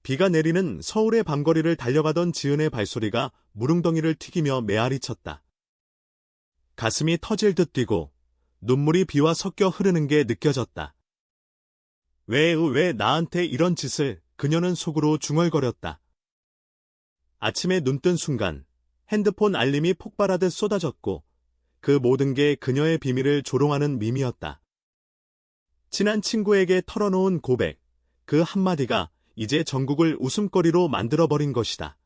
비가 내리는 서울의 밤거리를 달려가던 지은의 발소리가 무릉덩이를 튀기며 메아리 쳤다. 가슴이 터질 듯 뛰고 눈물이 비와 섞여 흐르는 게 느껴졌다. 왜 나한테 이런 짓을, 그녀는 속으로 중얼거렸다. 아침에 눈뜬 순간 핸드폰 알림이 폭발하듯 쏟아졌고 그 모든 게 그녀의 비밀을 조롱하는 밈이었다. 친한 친구에게 털어놓은 고백, 그 한마디가 이제 전국을 웃음거리로 만들어버린 것이다.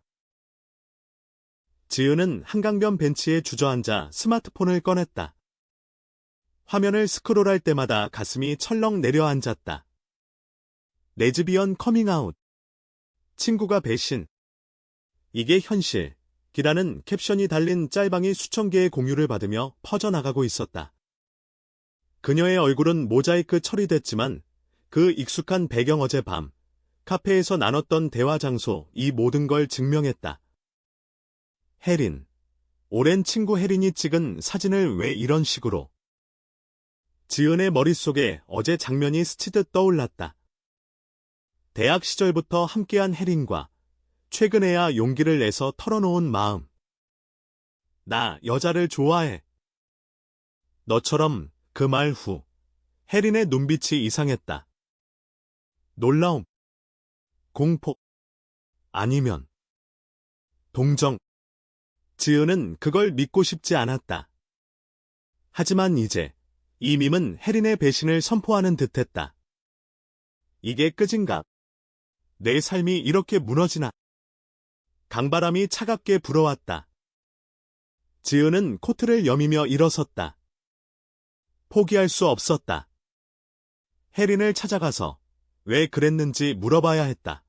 지은은 한강변 벤치에 주저앉아 스마트폰을 꺼냈다. 화면을 스크롤할 때마다 가슴이 철렁 내려앉았다. 레즈비언 커밍아웃. 친구가 배신. 이게 현실이라는 캡션이 달린 짤방이 수천 개의 공유를 받으며 퍼져나가고 있었다. 그녀의 얼굴은 모자이크 처리됐지만 그 익숙한 배경 어젯밤, 카페에서 나눴던 대화 장소, 이 모든 걸 증명했다. 혜린. 오랜 친구 혜린이 찍은 사진을 왜 이런 식으로. 지은의 머릿속에 어제 장면이 스치듯 떠올랐다. 대학 시절부터 함께한 혜린과 최근에야 용기를 내서 털어놓은 마음. 나 여자를 좋아해. 너처럼. 그 말 후 혜린의 눈빛이 이상했다. 놀라움, 공포, 아니면 동정. 지은은 그걸 믿고 싶지 않았다. 하지만 이제 이 밈은 혜린의 배신을 선포하는 듯했다. 이게 끝인가? 내 삶이 이렇게 무너지나? 강바람이 차갑게 불어왔다. 지은은 코트를 여미며 일어섰다. 포기할 수 없었다. 혜린을 찾아가서 왜 그랬는지 물어봐야 했다.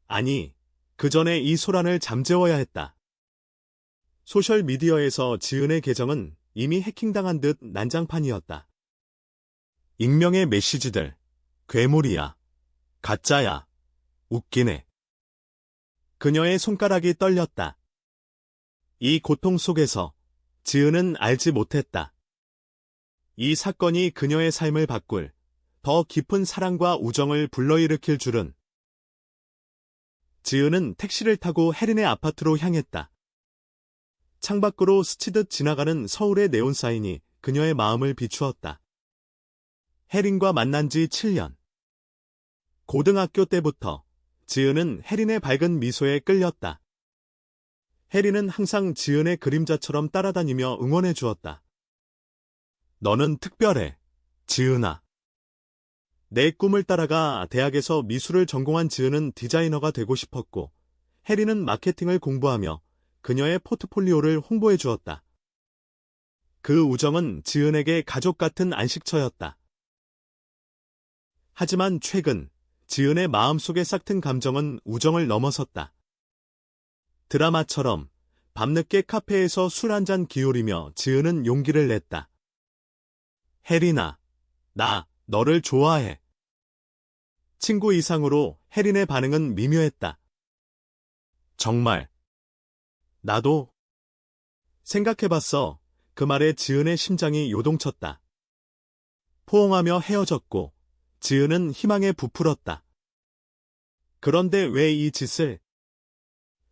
아니, 그 전에 이 소란을 잠재워야 했다. 소셜미디어에서 지은의 계정은 이미 해킹당한 듯 난장판이었다. 익명의 메시지들, 괴물이야, 가짜야, 웃기네. 그녀의 손가락이 떨렸다. 이 고통 속에서 지은은 알지 못했다. 이 사건이 그녀의 삶을 바꿀 더 깊은 사랑과 우정을 불러일으킬 줄은. 지은은 택시를 타고 혜린의 아파트로 향했다. 창밖으로 스치듯 지나가는 서울의 네온사인이 그녀의 마음을 비추었다. 혜린과 만난 지 7년. 고등학교 때부터 지은은 혜린의 밝은 미소에 끌렸다. 혜린은 항상 지은의 그림자처럼 따라다니며 응원해 주었다. 너는 특별해, 지은아. 내 꿈을 따라가 대학에서 미술을 전공한 지은은 디자이너가 되고 싶었고, 혜린은 마케팅을 공부하며 그녀의 포트폴리오를 홍보해 주었다. 그 우정은 지은에게 가족 같은 안식처였다. 하지만 최근 지은의 마음속에 싹튼 감정은 우정을 넘어섰다. 드라마처럼 밤늦게 카페에서 술 한잔 기울이며 지은은 용기를 냈다. 혜린아, 나 너를 좋아해. 친구 이상으로 혜린의 반응은 미묘했다. 정말. 나도. 생각해봤어. 그 말에 지은의 심장이 요동쳤다. 포옹하며 헤어졌고 지은은 희망에 부풀었다. 그런데 왜 이 짓을?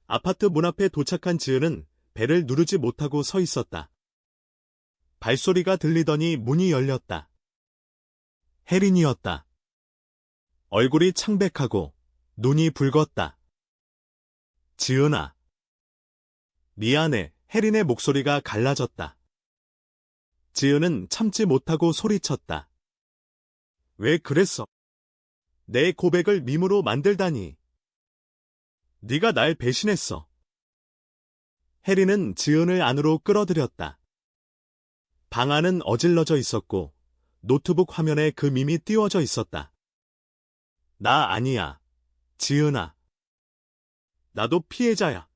아파트 문 앞에 도착한 지은은 배를 누르지 못하고 서 있었다. 발소리가 들리더니 문이 열렸다. 혜린이었다. 얼굴이 창백하고 눈이 붉었다. 지은아. 미안해. 혜린의 목소리가 갈라졌다. 지은은 참지 못하고 소리쳤다. 왜 그랬어? 내 고백을 밈으로 만들다니. 네가 날 배신했어. 혜린은 지은을 안으로 끌어들였다. 방 안은 어질러져 있었고 노트북 화면에 그 밈이 띄워져 있었다. 나 아니야, 지은아. 나도 피해자야.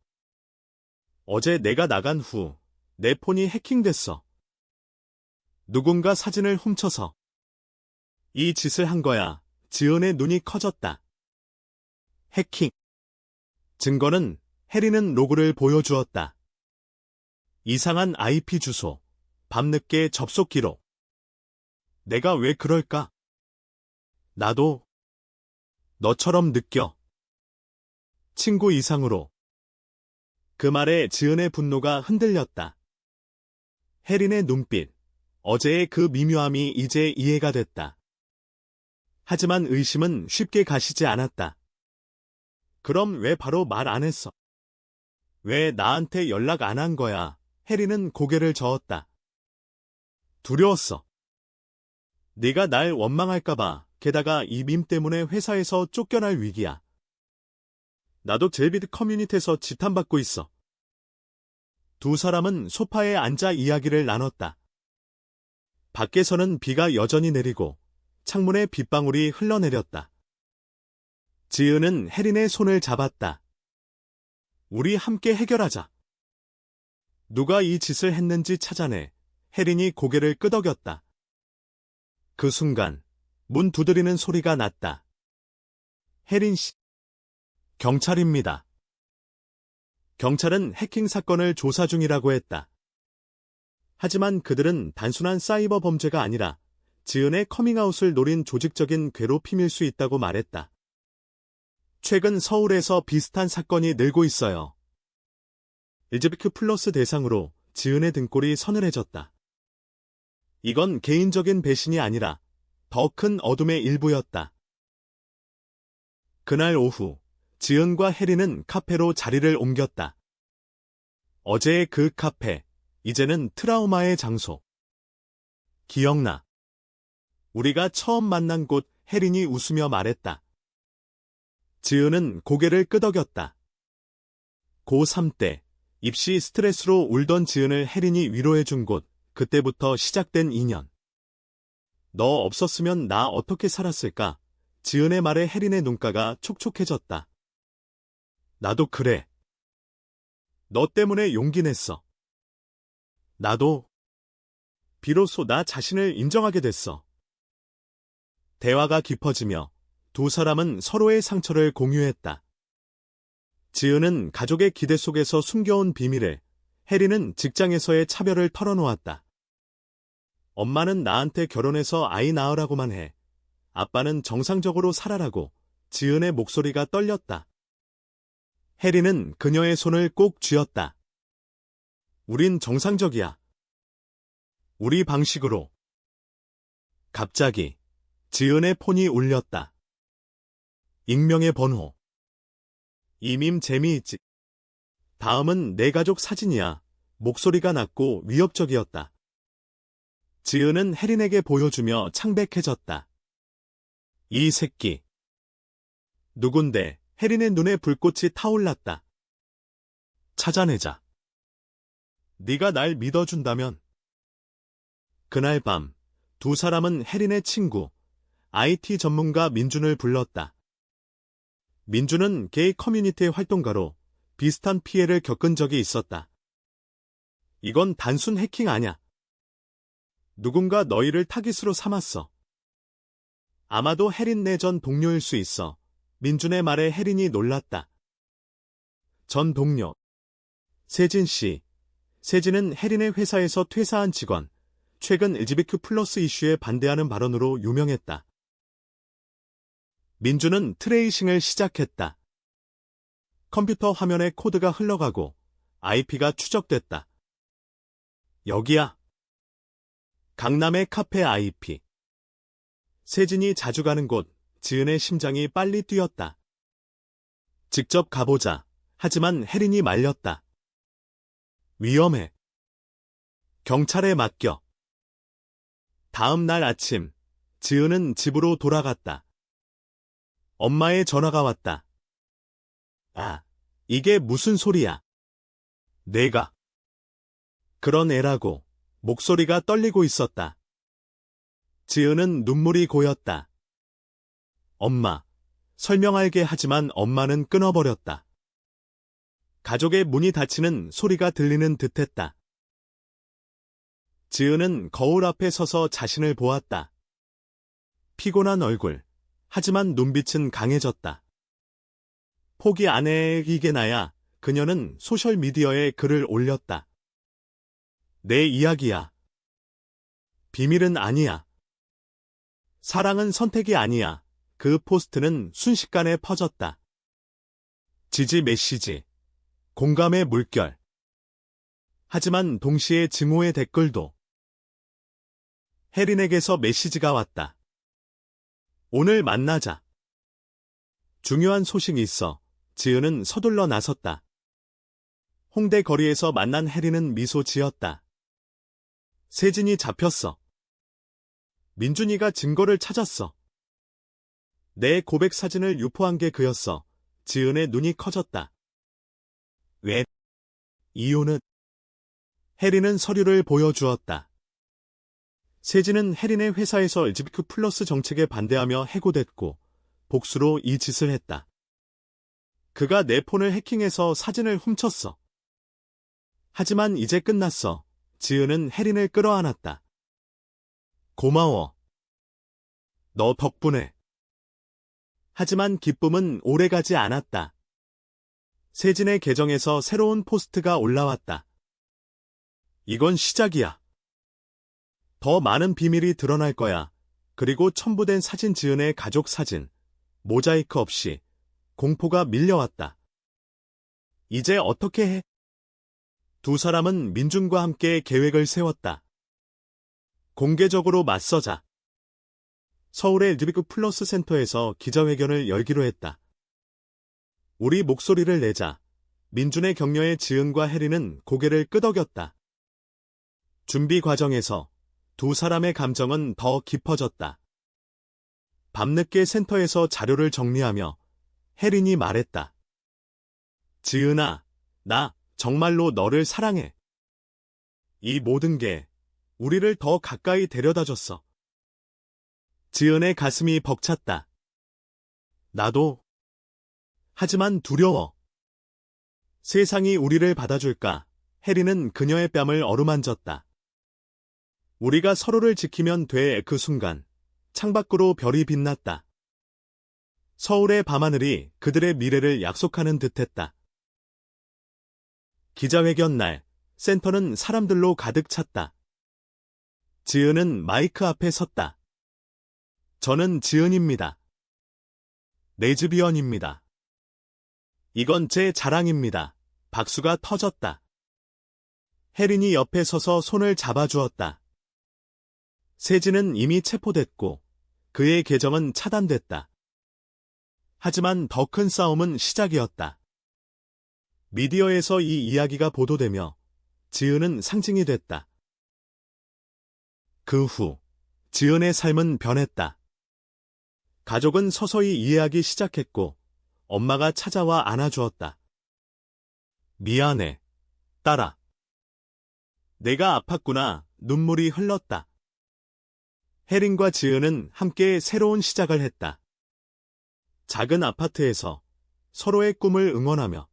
어제 내가 나간 후 내 폰이 해킹됐어. 누군가 사진을 훔쳐서. 이 짓을 한 거야. 지은의 눈이 커졌다. 해킹. 증거는 혜린은 로그를 보여주었다. 이상한 IP 주소, 밤늦게 접속 기록. 내가 왜 그럴까? 나도 너처럼 느껴. 친구 이상으로. 그 말에 지은의 분노가 흔들렸다. 혜린의 눈빛, 어제의 그 미묘함이 이제 이해가 됐다. 하지만 의심은 쉽게 가시지 않았다. 그럼 왜 바로 말 안 했어? 왜 나한테 연락 안 한 거야? 혜린은 고개를 저었다. 두려웠어. 네가 날 원망할까봐, 게다가 이 밈 때문에 회사에서 쫓겨날 위기야. 나도 젤비드 커뮤니티에서 지탄받고 있어. 두 사람은 소파에 앉아 이야기를 나눴다. 밖에서는 비가 여전히 내리고 창문에 빗방울이 흘러내렸다. 지은은 혜린의 손을 잡았다. 우리 함께 해결하자. 누가 이 짓을 했는지 찾아내. 혜린이 고개를 끄덕였다. 그 순간 문 두드리는 소리가 났다. 혜린 씨. 경찰입니다. 경찰은 해킹 사건을 조사 중이라고 했다. 하지만 그들은 단순한 사이버 범죄가 아니라 지은의 커밍아웃을 노린 조직적인 괴롭힘일 수 있다고 말했다. 최근 서울에서 비슷한 사건이 늘고 있어요. LGBTQ+ 대상으로 지은의 등골이 서늘해졌다. 이건 개인적인 배신이 아니라 더 큰 어둠의 일부였다. 그날 오후, 지은과 혜린은 카페로 자리를 옮겼다. 어제의 그 카페, 이제는 트라우마의 장소. 기억나. 우리가 처음 만난 곳. 혜린이 웃으며 말했다. 지은은 고개를 끄덕였다. 고3 때 입시 스트레스로 울던 지은을 혜린이 위로해준 곳. 그때부터 시작된 인연. 너 없었으면 나 어떻게 살았을까? 지은의 말에 혜린의 눈가가 촉촉해졌다. 나도 그래. 너 때문에 용기 냈어. 나도. 비로소 나 자신을 인정하게 됐어. 대화가 깊어지며 두 사람은 서로의 상처를 공유했다. 지은은 가족의 기대 속에서 숨겨온 비밀을, 혜린은 직장에서의 차별을 털어놓았다. 엄마는 나한테 결혼해서 아이 낳으라고만 해. 아빠는 정상적으로 살아라고. 지은의 목소리가 떨렸다. 혜린은 그녀의 손을 꼭 쥐었다. 우린 정상적이야. 우리 방식으로. 갑자기 지은의 폰이 울렸다. 익명의 번호. 이 밈 재미있지? 다음은 내 가족 사진이야. 목소리가 낮고 위협적이었다. 지은은 혜린에게 보여주며 창백해졌다. 이 새끼. 누군데? 혜린의 눈에 불꽃이 타올랐다. 찾아내자. 네가 날 믿어준다면. 그날 밤, 두 사람은 혜린의 친구, IT 전문가 민준을 불렀다. 민준은 게이 커뮤니티의 활동가로 비슷한 피해를 겪은 적이 있었다. 이건 단순 해킹 아냐. 누군가 너희를 타깃으로 삼았어. 아마도 혜린 내 전 동료일 수 있어. 민준의 말에 혜린이 놀랐다. 전 동료. 세진 씨. 세진은 혜린의 회사에서 퇴사한 직원. 최근 LGBTQ+ 이슈에 반대하는 발언으로 유명했다. 민준은 트레이싱을 시작했다. 컴퓨터 화면에 코드가 흘러가고 IP가 추적됐다. 여기야. 강남의 카페 IP. 세진이 자주 가는 곳. 지은의 심장이 빨리 뛰었다. 직접 가보자. 하지만 혜린이 말렸다. 위험해. 경찰에 맡겨. 다음 날 아침, 지은은 집으로 돌아갔다. 엄마의 전화가 왔다. 아, 이게 무슨 소리야? 내가. 그런 애라고. 목소리가 떨리고 있었다. 지은은 눈물이 고였다. 엄마. 설명할게 하지만 엄마는 끊어버렸다. 가족의 문이 닫히는 소리가 들리는 듯했다. 지은은 거울 앞에 서서 자신을 보았다. 피곤한 얼굴. 하지만 눈빛은 강해졌다. 포기 안 해, 이게 나야. 그녀는 소셜미디어에 글을 올렸다. 내 이야기야. 비밀은 아니야. 사랑은 선택이 아니야. 그 포스트는 순식간에 퍼졌다. 지지 메시지, 공감의 물결. 하지만 동시에 증오의 댓글도. 혜린에게서 메시지가 왔다. 오늘 만나자. 중요한 소식이 있어. 지은은 서둘러 나섰다. 홍대 거리에서 만난 혜린은 미소 지었다. 세진이 잡혔어. 민준이가 증거를 찾았어. 내 고백 사진을 유포한 게 그였어. 지은의 눈이 커졌다. 왜? 이유는? 혜린은 서류를 보여주었다. 세진은 혜린의 회사에서 LGBTQ+ 정책에 반대하며 해고됐고 복수로 이 짓을 했다. 그가 내 폰을 해킹해서 사진을 훔쳤어. 하지만 이제 끝났어. 지은은 혜린을 끌어안았다. 고마워. 너 덕분에. 하지만 기쁨은 오래가지 않았다. 세진의 계정에서 새로운 포스트가 올라왔다. 이건 시작이야. 더 많은 비밀이 드러날 거야. 그리고 첨부된 사진 지은의 가족 사진. 모자이크 없이. 공포가 밀려왔다. 이제 어떻게 해? 두 사람은 민준과 함께 계획을 세웠다. 공개적으로 맞서자. 서울의 LGBTQ+ 센터에서 기자회견을 열기로 했다. 우리 목소리를 내자. 민준의 격려에 지은과 혜린은 고개를 끄덕였다. 준비 과정에서 두 사람의 감정은 더 깊어졌다. 밤늦게 센터에서 자료를 정리하며 혜린이 말했다. 지은아, 나 정말로 너를 사랑해. 이 모든 게 우리를 더 가까이 데려다줬어. 지은의 가슴이 벅찼다. 나도. 하지만 두려워. 세상이 우리를 받아줄까? 혜린은 그녀의 뺨을 어루만졌다. 우리가 서로를 지키면 돼. 그 순간 창밖으로 별이 빛났다. 서울의 밤하늘이 그들의 미래를 약속하는 듯했다. 기자회견 날, 센터는 사람들로 가득 찼다. 지은은 마이크 앞에 섰다. 저는 지은입니다. 레즈비언입니다. 이건 제 자랑입니다. 박수가 터졌다. 혜린이 옆에 서서 손을 잡아주었다. 세진은 이미 체포됐고 그의 계정은 차단됐다. 하지만 더 큰 싸움은 시작이었다. 미디어에서 이 이야기가 보도되며 지은은 상징이 됐다. 그 후 지은의 삶은 변했다. 가족은 서서히 이해하기 시작했고 엄마가 찾아와 안아주었다. 미안해, 딸아. 내가 아팠구나. 눈물이 흘렀다. 혜린과 지은은 함께 새로운 시작을 했다. 작은 아파트에서 서로의 꿈을 응원하며.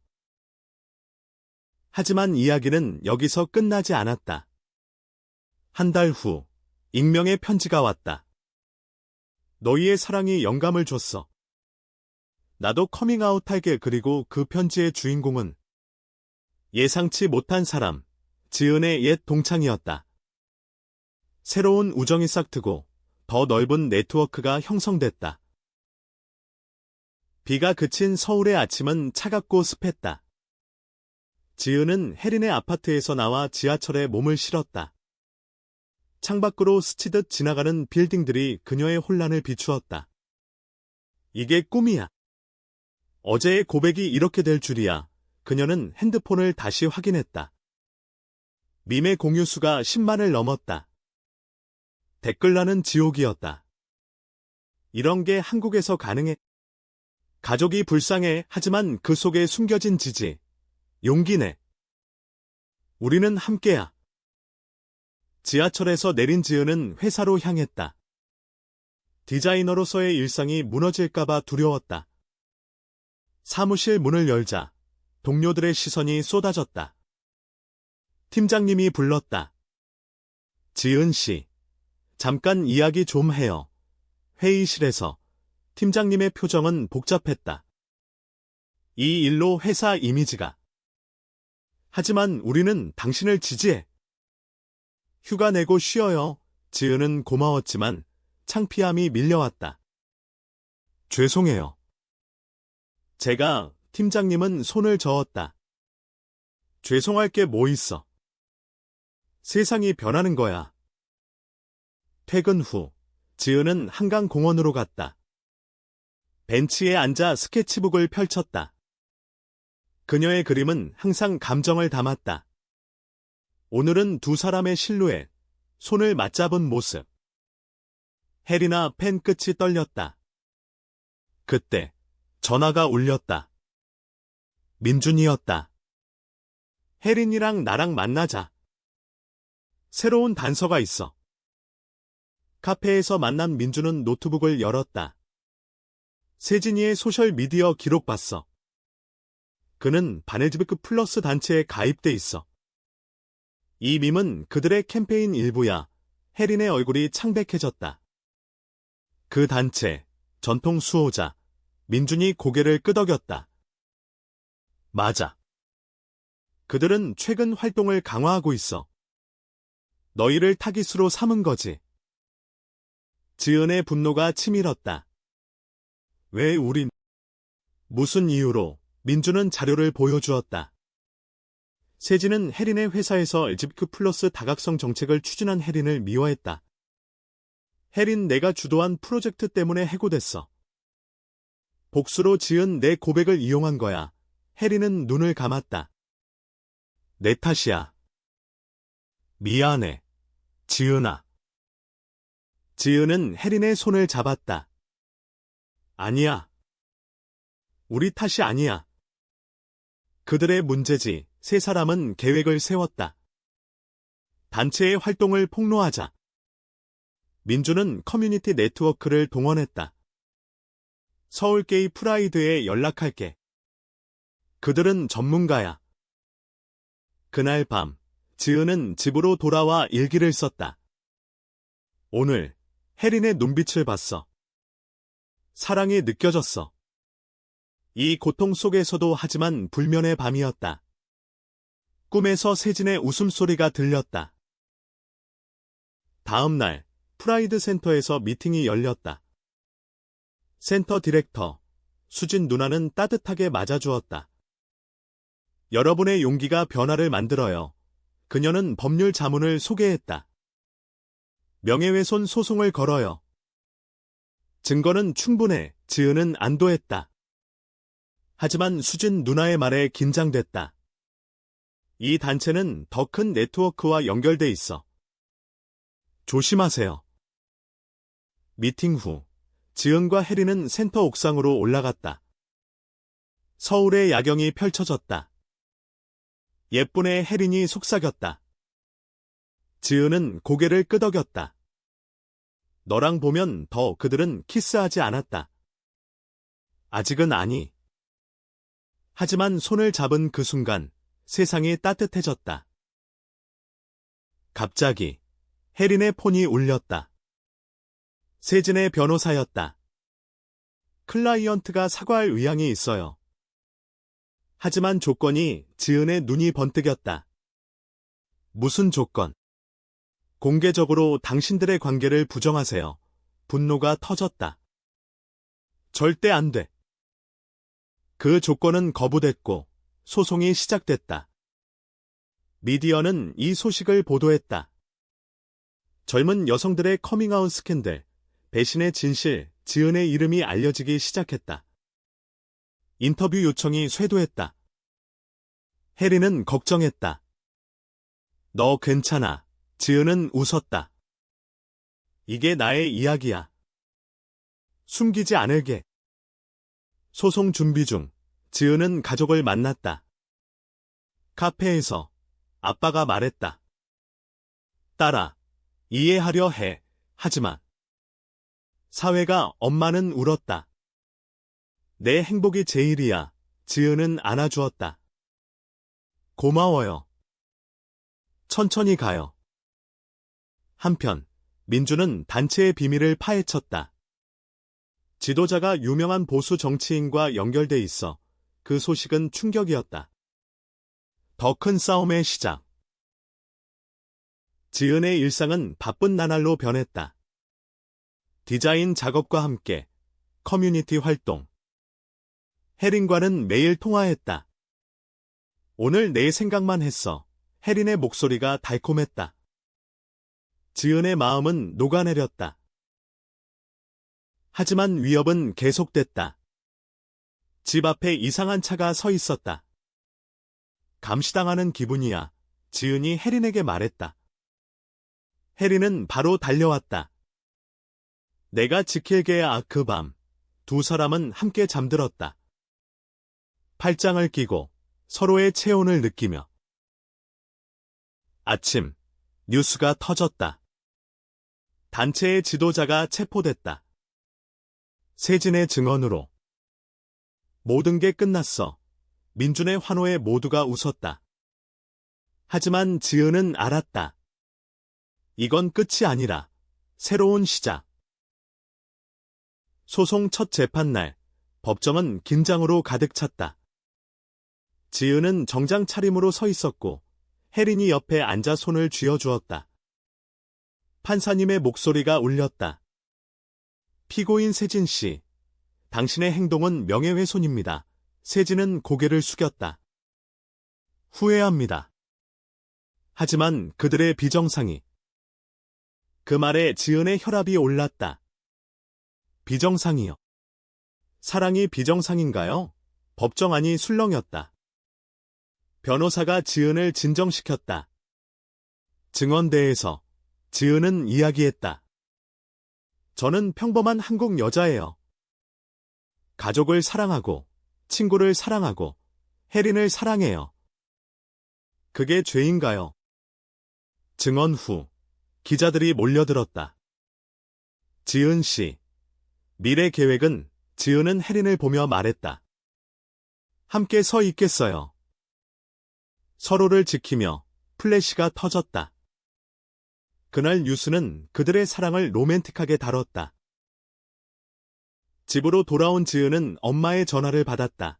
하지만 이야기는 여기서 끝나지 않았다. 한 달 후, 익명의 편지가 왔다. 너희의 사랑이 영감을 줬어. 나도 커밍아웃할게. 그리고 그 편지의 주인공은 예상치 못한 사람, 지은의 옛 동창이었다. 새로운 우정이 싹트고 더 넓은 네트워크가 형성됐다. 비가 그친 서울의 아침은 차갑고 습했다. 지은은 혜린의 아파트에서 나와 지하철에 몸을 실었다. 창밖으로 스치듯 지나가는 빌딩들이 그녀의 혼란을 비추었다. 이게 꿈이야. 어제의 고백이 이렇게 될 줄이야. 그녀는 핸드폰을 다시 확인했다. 밈의 공유 수가 10만을 넘었다. 댓글란은 지옥이었다. 이런 게 한국에서 가능해? 가족이 불쌍해. 하지만 그 속에 숨겨진 지지, 용기네. 우리는 함께야. 지하철에서 내린 지은은 회사로 향했다. 디자이너로서의 일상이 무너질까봐 두려웠다. 사무실 문을 열자 동료들의 시선이 쏟아졌다. 팀장님이 불렀다. 지은 씨, 잠깐 이야기 좀 해요. 회의실에서 팀장님의 표정은 복잡했다. 이 일로 회사 이미지가. 하지만 우리는 당신을 지지해. 휴가 내고 쉬어요. 지은은 고마웠지만 창피함이 밀려왔다. 죄송해요. 제가 팀장님은 손을 저었다. 죄송할 게 뭐 있어. 세상이 변하는 거야. 퇴근 후, 지은은 한강공원으로 갔다. 벤치에 앉아 스케치북을 펼쳤다. 그녀의 그림은 항상 감정을 담았다. 오늘은 두 사람의 실루엣, 손을 맞잡은 모습. 해리나 펜 끝이 떨렸다. 그때 전화가 울렸다. 민준이었다. 혜린이랑 나랑 만나자. 새로운 단서가 있어. 카페에서 만난 민준은 노트북을 열었다. 세진이의 소셜미디어 기록 봤어. 그는 바네즈베크 플러스 단체에 가입돼 있어. 이 밈은 그들의 캠페인 일부야. 혜린의 얼굴이 창백해졌다. 그 단체, 전통 수호자, 민준이 고개를 끄덕였다. 맞아. 그들은 최근 활동을 강화하고 있어. 너희를 타깃으로 삼은 거지. 지은의 분노가 치밀었다. 왜 우린? 무슨 이유로? 민준은 자료를 보여주었다. 세진은 혜린의 회사에서 LGBTQ 플러스 다각성 정책을 추진한 혜린을 미워했다. 혜린 내가 주도한 프로젝트 때문에 해고됐어. 복수로 지은 내 고백을 이용한 거야. 혜린은 눈을 감았다. 내 탓이야. 미안해. 지은아. 지은은 혜린의 손을 잡았다. 아니야. 우리 탓이 아니야. 그들의 문제지. 세 사람은 계획을 세웠다. 단체의 활동을 폭로하자. 민준은 커뮤니티 네트워크를 동원했다. 서울게이 프라이드에 연락할게. 그들은 전문가야. 그날 밤, 지은은 집으로 돌아와 일기를 썼다. 오늘, 혜린의 눈빛을 봤어. 사랑이 느껴졌어. 이 고통 속에서도 하지만 불면의 밤이었다. 꿈에서 세진의 웃음소리가 들렸다. 다음 날, 프라이드 센터에서 미팅이 열렸다. 센터 디렉터, 수진 누나는 따뜻하게 맞아주었다. 여러분의 용기가 변화를 만들어요. 그녀는 법률 자문을 소개했다. 명예훼손 소송을 걸어요. 증거는 충분해. 지은은 안도했다. 하지만 수진 누나의 말에 긴장됐다. 이 단체는 더 큰 네트워크와 연결돼 있어. 조심하세요. 미팅 후, 지은과 혜린은 센터 옥상으로 올라갔다. 서울의 야경이 펼쳐졌다. 예쁜의 혜린이 속삭였다. 지은은 고개를 끄덕였다. 너랑 보면 더 그들은 키스하지 않았다. 아직은 아니. 하지만 손을 잡은 그 순간, 세상이 따뜻해졌다. 갑자기 혜린의 폰이 울렸다. 세진의 변호사였다. 클라이언트가 사과할 의향이 있어요. 하지만 조건이. 지은의 눈이 번뜩였다. 무슨 조건? 공개적으로 당신들의 관계를 부정하세요. 분노가 터졌다. 절대 안 돼. 그 조건은 거부됐고 소송이 시작됐다. 미디어는 이 소식을 보도했다. 젊은 여성들의 커밍아웃 스캔들, 배신의 진실, 지은의 이름이 알려지기 시작했다. 인터뷰 요청이 쇄도했다. 혜린은 걱정했다. 너 괜찮아. 지은은 웃었다. 이게 나의 이야기야. 숨기지 않을게. 소송 준비 중, 지은은 가족을 만났다. 카페에서 아빠가 말했다. 딸아, 이해하려 해. 하지마. 사회가. 엄마는 울었다. 내 행복이 제일이야. 지은은 안아주었다. 고마워요. 천천히 가요. 한편, 민주는 단체의 비밀을 파헤쳤다. 지도자가 유명한 보수 정치인과 연결돼 있어. 그 소식은 충격이었다. 더 큰 싸움의 시작. 지은의 일상은 바쁜 나날로 변했다. 디자인 작업과 함께 커뮤니티 활동, 혜린과는 매일 통화했다. 오늘 내 생각만 했어. 혜린의 목소리가 달콤했다. 지은의 마음은 녹아내렸다. 하지만 위협은 계속됐다. 집 앞에 이상한 차가 서 있었다. 감시당하는 기분이야. 지은이 혜린에게 말했다. 혜린은 바로 달려왔다. 내가 지킬게야. 그 밤, 두 사람은 함께 잠들었다. 팔짱을 끼고 서로의 체온을 느끼며. 아침, 뉴스가 터졌다. 단체의 지도자가 체포됐다. 세진의 증언으로. 모든 게 끝났어. 민준의 환호에 모두가 웃었다. 하지만 지은은 알았다. 이건 끝이 아니라 새로운 시작. 소송 첫 재판날, 법정은 긴장으로 가득 찼다. 지은은 정장 차림으로 서 있었고 혜린이 옆에 앉아 손을 쥐어주었다. 판사님의 목소리가 울렸다. 피고인 세진 씨, 당신의 행동은 명예훼손입니다. 세진은 고개를 숙였다. 후회합니다. 하지만 그들의 비정상이. 그 말에 지은의 혈압이 올랐다. 비정상이요. 사랑이 비정상인가요? 법정안이 술렁였다. 변호사가 지은을 진정시켰다. 증언대에서 지은은 이야기했다. 저는 평범한 한국 여자예요. 가족을 사랑하고, 친구를 사랑하고, 혜린을 사랑해요. 그게 죄인가요? 증언 후, 기자들이 몰려들었다. 지은 씨. 미래 계획은? 지은은 혜린을 보며 말했다. 함께 서 있겠어요. 서로를 지키며 플래시가 터졌다. 그날 뉴스는 그들의 사랑을 로맨틱하게 다뤘다. 집으로 돌아온 지은은 엄마의 전화를 받았다.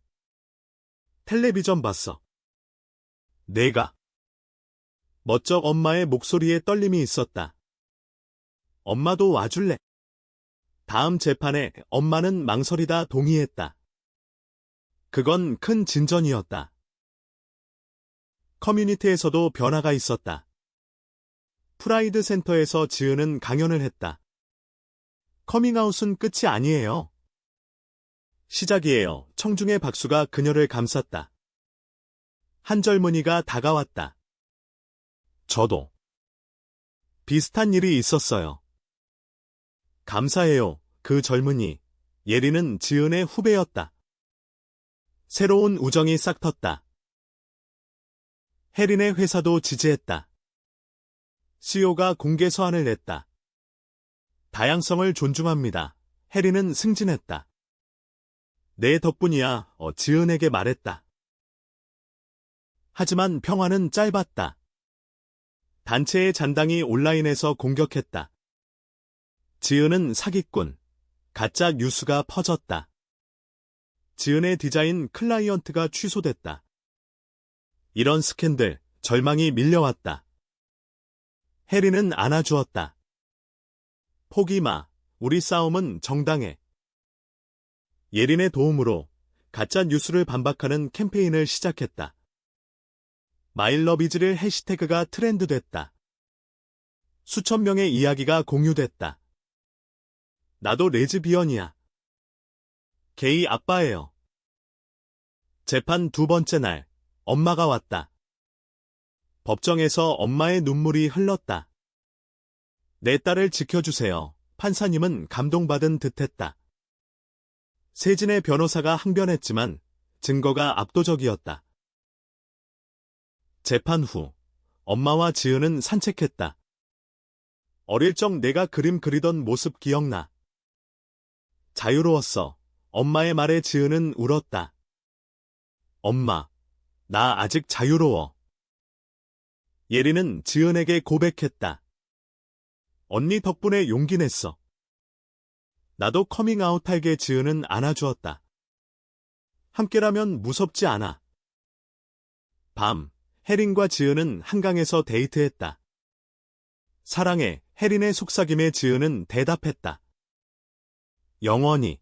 텔레비전 봤어. 내가. 멋쩍 엄마의 목소리에 떨림이 있었다. 엄마도 와줄래? 다음 재판에 엄마는 망설이다 동의했다. 그건 큰 진전이었다. 커뮤니티에서도 변화가 있었다. 프라이드 센터에서 지은은 강연을 했다. 커밍아웃은 끝이 아니에요. 시작이에요. 청중의 박수가 그녀를 감쌌다. 한 젊은이가 다가왔다. 저도 비슷한 일이 있었어요. 감사해요. 그 젊은이. 예리는 지은의 후배였다. 새로운 우정이 싹텄다. 혜린의 회사도 지지했다. CEO가 공개 서한을 냈다. 다양성을 존중합니다. 혜린은 승진했다. 내 덕분이야. 지은에게 말했다. 하지만 평화는 짧았다. 단체의 잔당이 온라인에서 공격했다. 지은은 사기꾼. 가짜 뉴스가 퍼졌다. 지은의 디자인 클라이언트가 취소됐다. 이런 스캔들, 절망이 밀려왔다. 혜린은 안아주었다. 포기 마. 우리 싸움은 정당해. 예린의 도움으로 가짜 뉴스를 반박하는 캠페인을 시작했다. 마일러비즈를 해시태그가 트렌드됐다. 수천 명의 이야기가 공유됐다. 나도 레즈비언이야. 게이 아빠예요. 재판 두 번째 날, 엄마가 왔다. 법정에서 엄마의 눈물이 흘렀다. 내 딸을 지켜주세요. 판사님은 감동받은 듯했다. 세진의 변호사가 항변했지만 증거가 압도적이었다. 재판 후, 엄마와 지은은 산책했다. 어릴 적 내가 그림 그리던 모습 기억나. 자유로웠어. 엄마의 말에 지은은 울었다. 엄마, 나 아직 자유로워. 예리는 지은에게 고백했다. 언니 덕분에 용기 냈어. 나도 커밍아웃할게. 지은은 안아주었다. 함께라면 무섭지 않아. 밤, 혜린과 지은은 한강에서 데이트했다. 사랑해. 혜린의 속삭임에 지은은 대답했다. 영원히.